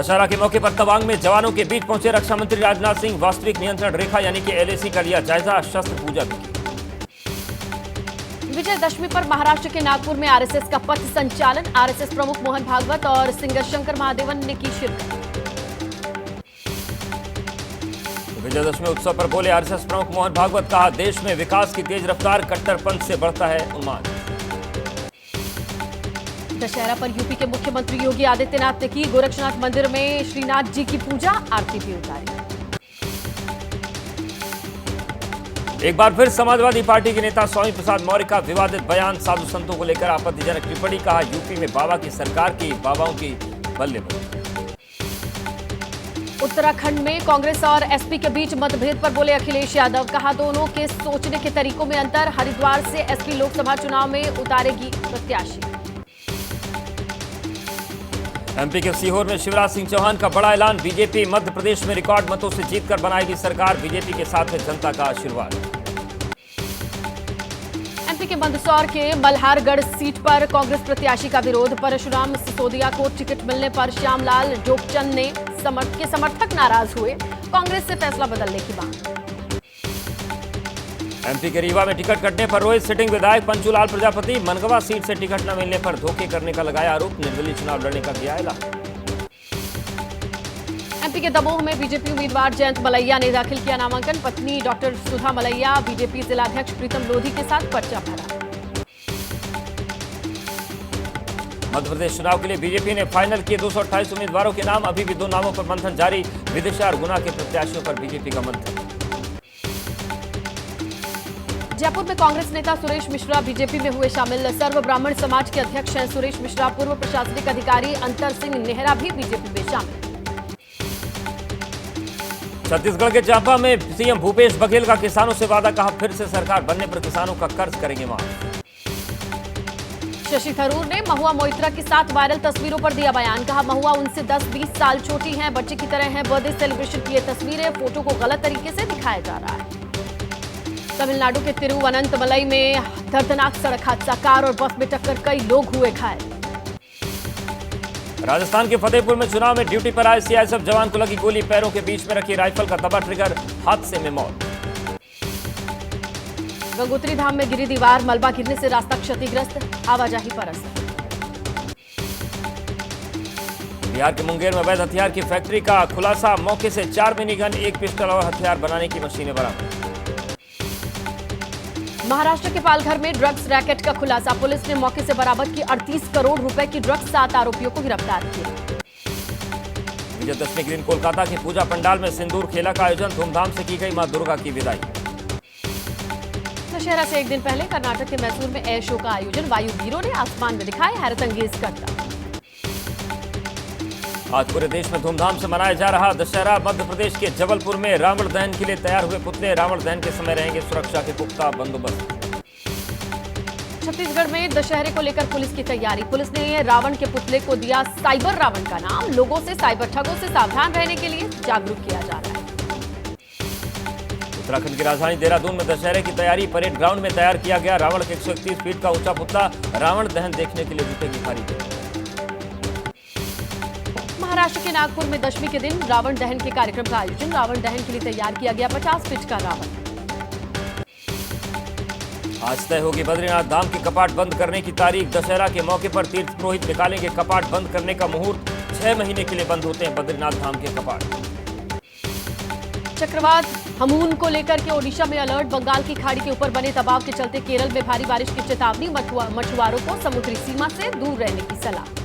दशहरा के मौके पर तवांग में जवानों के बीच पहुंचे रक्षा मंत्री राजनाथ सिंह। वास्तविक नियंत्रण रेखा यानी कि एलएसी का लिया जायजा, शस्त्र पूजा भी की। विजयदशमी पर महाराष्ट्र के नागपुर में आरएसएस का पथ संचालन। आरएसएस प्रमुख मोहन भागवत और सिंगर शंकर महादेवन ने की शिरकत। विजयदशमी उत्सव पर बोले आरएसएस प्रमुख मोहन भागवत, कहा देश में विकास की तेज रफ्तार, कट्टरपंथ से बढ़ता है उन्माद। दशहरा पर यूपी के मुख्यमंत्री योगी आदित्यनाथ ने की गोरक्षनाथ मंदिर में श्रीनाथ जी की पूजा, आरती भी उतारी। एक बार फिर समाजवादी पार्टी के नेता स्वामी प्रसाद मौर्य का विवादित बयान, साधु संतों को लेकर आपत्तिजनक टिप्पणी, कहा यूपी में बाबा की सरकार की बाबाओं की बल्ले बल्ले। उत्तराखंड में कांग्रेस और एसपी के बीच मतभेद पर बोले अखिलेश यादव, कहा दोनों के सोचने के तरीकों में अंतर। हरिद्वार से एसपी लोकसभा चुनाव में उतारेगी प्रत्याशी। एमपी के सीहोर में शिवराज सिंह चौहान का बड़ा ऐलान, बीजेपी मध्य प्रदेश में रिकॉर्ड मतों से जीतकर बनाएगी सरकार, बीजेपी के साथ है जनता का आशीर्वाद। एमपी के मंदसौर के मल्हारगढ़ सीट पर कांग्रेस प्रत्याशी का विरोध। परशुराम सिसोदिया को टिकट मिलने पर श्यामलाल जोगचंद के समर्थक नाराज हुए, कांग्रेस से फैसला बदलने की मांग। एमपी के रीवा में टिकट कटने पर रोए सिटिंग विधायक पंचूलाल प्रजापति, मनगवा सीट से टिकट न मिलने पर धोखे करने का लगाया आरोप, निर्दलीय चुनाव लड़ने का किया ऐलान। एमपी के दमोह में बीजेपी उम्मीदवार जयंत मलैया ने दाखिल किया नामांकन। पत्नी डॉक्टर सुधा मलैया बीजेपी जिलाध्यक्ष प्रीतम लोधी के साथ पर्चा भरा। मध्य प्रदेश चुनाव के लिए बीजेपी ने फाइनल किए 228 उम्मीदवारों के नाम, अभी भी 2 नामों पर मंथन जारी। विदिशा और गुना के प्रत्याशियों पर बीजेपी का मंथन। जयपुर में कांग्रेस नेता सुरेश मिश्रा बीजेपी में हुए शामिल। सर्व ब्राह्मण समाज के अध्यक्ष हैं सुरेश मिश्रा। पूर्व प्रशासनिक अधिकारी अंतर सिंह नेहरा भी बीजेपी में शामिल। छत्तीसगढ़ के चांपा में सीएम भूपेश बघेल का किसानों से वादा, कहा फिर से सरकार बनने पर किसानों का कर्ज करेंगे माफ। शशि थरूर ने महुआ मोइत्रा के साथ वायरल तस्वीरों पर दिया बयान, कहा महुआ उनसे 10-20 साल छोटी हैं, बच्चे की तरह हैं। बर्थडे सेलिब्रेशन की ये तस्वीरें, फोटो को गलत तरीके से दिखाया जा रहा है। तमिलनाडु के तिरुवनंतमलई में दर्दनाक सड़क हादसा, कार और बस में टक्कर, कई लोग हुए घायल। राजस्थान के फतेहपुर में चुनाव में ड्यूटी पर आए सीआईएसएफ जवान को लगी गोली, पैरों के बीच में रखी राइफल का दबा ट्रिगर, हादसे में मौत। गंगोत्री धाम में गिरी दीवार, मलबा गिरने से रास्ता क्षतिग्रस्त, आवाजाही पर असर। बिहार के मुंगेर में अवैध हथियार की फैक्ट्री का खुलासा, मौके से 4 मिनी गन, 1 पिस्टल और हथियार बनाने की मशीनें बरामद। महाराष्ट्र के पालघर में ड्रग्स रैकेट का खुलासा, पुलिस ने मौके से बरामद की 38 करोड़ रुपए की ड्रग्स, 7 आरोपियों को गिरफ्तार किया। विजयदशमी के दिन कोलकाता के पूजा पंडाल में सिंदूर खेला का आयोजन, धूमधाम से की गई मां दुर्गा की विदाई। दशहरा से एक दिन पहले कर्नाटक के मैसूर में एयर शो का आयोजन, वायुवीरों ने आसमान में दिखाए हैरतअंगेज करतब। आज पूरे देश में धूमधाम से मनाया जा रहा दशहरा। मध्य प्रदेश के जबलपुर में रावण दहन के लिए तैयार हुए पुतले, रावण दहन के समय रहेंगे सुरक्षा के पुख्ता बंदोबस्त। छत्तीसगढ़ में दशहरे को लेकर पुलिस की तैयारी, पुलिस ने रावण के पुतले को दिया साइबर रावण का नाम। लोगों से साइबर ठगों से सावधान रहने के लिए जागरूक किया जा रहा है। उत्तराखंड की राजधानी देहरादून में दशहरे की तैयारी, परेड ग्राउंड में तैयार किया गया रावण के 131 फीट का ऊंचा पुतला, रावण दहन देखने के लिए जुटेगी भारी भीड़। महाराष्ट्र के नागपुर में दशमी के दिन रावण दहन के कार्यक्रम का आयोजन, रावण दहन के लिए तैयार किया गया 50 फीट का रावण। आज तय होगी बद्रीनाथ धाम के कपाट बंद करने की तारीख, दशहरा के मौके पर तीर्थ पुरोहित निकालेंगे कपाट बंद करने का मुहूर्त। 6 महीने के लिए बंद होते हैं बद्रीनाथ धाम के कपाट। चक्रवात हमून को लेकर के ओडिशा में अलर्ट, बंगाल की खाड़ी के ऊपर बने दबाव के चलते केरल में भारी बारिश की चेतावनी, मछुआरों को समुद्री सीमा से दूर रहने की सलाह।